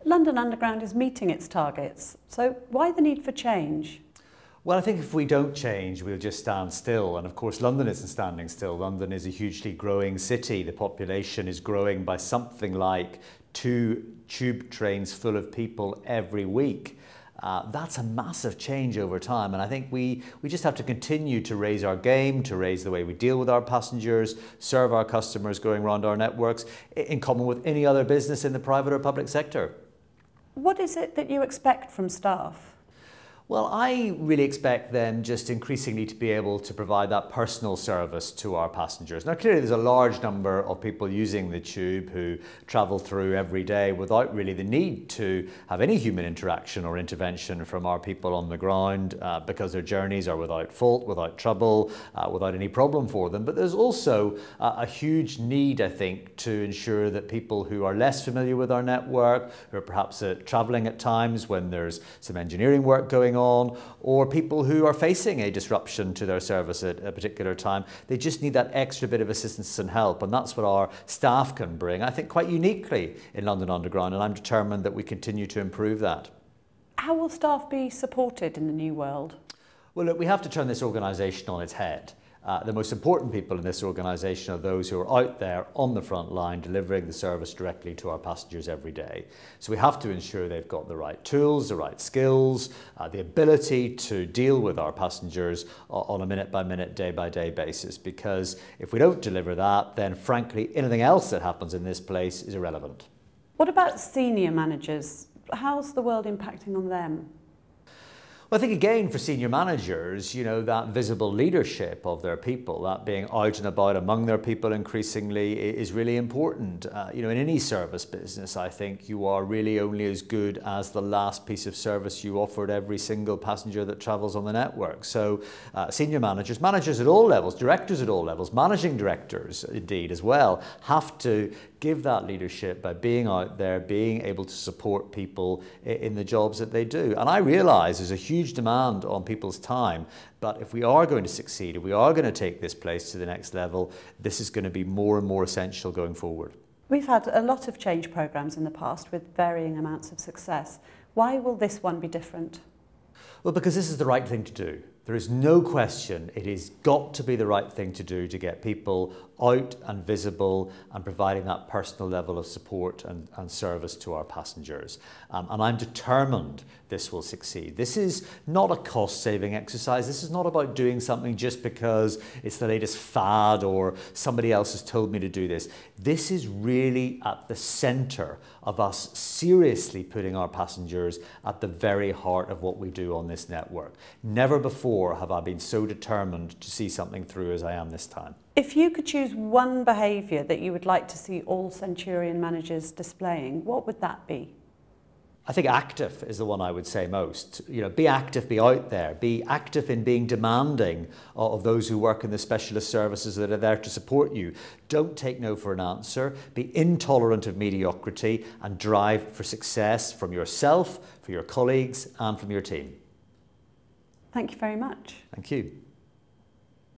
London Underground is meeting its targets, so why the need for change? Well, I think if we don't change, we'll just stand still. And of course, London isn't standing still. London is a hugely growing city. The population is growing by something like 2 tube trains full of people every week. That's a massive change over time, and I think we just have to continue to raise our game, to raise the way we deal with our passengers, serve our customers going around our networks, in common with any other business in the private or public sector. What is it that you expect from staff? Well, I really expect them just increasingly to be able to provide that personal service to our passengers. Now, clearly there's a large number of people using the tube who travel through every day without really the need to have any human interaction or intervention from our people on the ground because their journeys are without fault, without trouble, without any problem for them. But there's also a huge need, I think, to ensure that people who are less familiar with our network, who are perhaps travelling at times when there's some engineering work going on, or people who are facing a disruption to their service at a particular time, they just need that extra bit of assistance and help, and that's what our staff can bring, I think, quite uniquely in London Underground, and I'm determined that we continue to improve that. How will staff be supported in the new world? Well, look, we have to turn this organisation on its head. The most important people in this organisation are those who are out there on the front line delivering the service directly to our passengers every day. So we have to ensure they've got the right tools, the right skills, the ability to deal with our passengers on a minute-by-minute, day-by-day basis, because if we don't deliver that, then frankly anything else that happens in this place is irrelevant. What about senior managers? How's the world impacting on them? Well, I think again for senior managers, you know, that visible leadership of their people, that being out and about among their people increasingly is really important. You know, in any service business, I think you are really only as good as the last piece of service you offered every single passenger that travels on the network. So senior managers, managers at all levels, directors at all levels, managing directors indeed as well, have to give that leadership by being out there, being able to support people in the jobs that they do. And I realise there's a huge demand on people's time, but if we are going to succeed, if we are going to take this place to the next level, this is going to be more and more essential going forward. We've had a lot of change programmes in the past with varying amounts of success. Why will this one be different? Well, because this is the right thing to do. There is no question it has got to be the right thing to do to get people out and visible and providing that personal level of support and service to our passengers. And I'm determined this will succeed. This is not a cost-saving exercise. This is not about doing something just because it's the latest fad or somebody else has told me to do this. This is really at the centre of us seriously putting our passengers at the very heart of what we do on this network. Never before have I been so determined to see something through as I am this time. If you could choose one behaviour that you would like to see all Centurion managers displaying, what would that be? I think active is the one I would say most. You know, be active, be out there, be active in being demanding of those who work in the specialist services that are there to support you. Don't take no for an answer, be intolerant of mediocrity and drive for success from yourself, for your colleagues and from your team. Thank you very much. Thank you.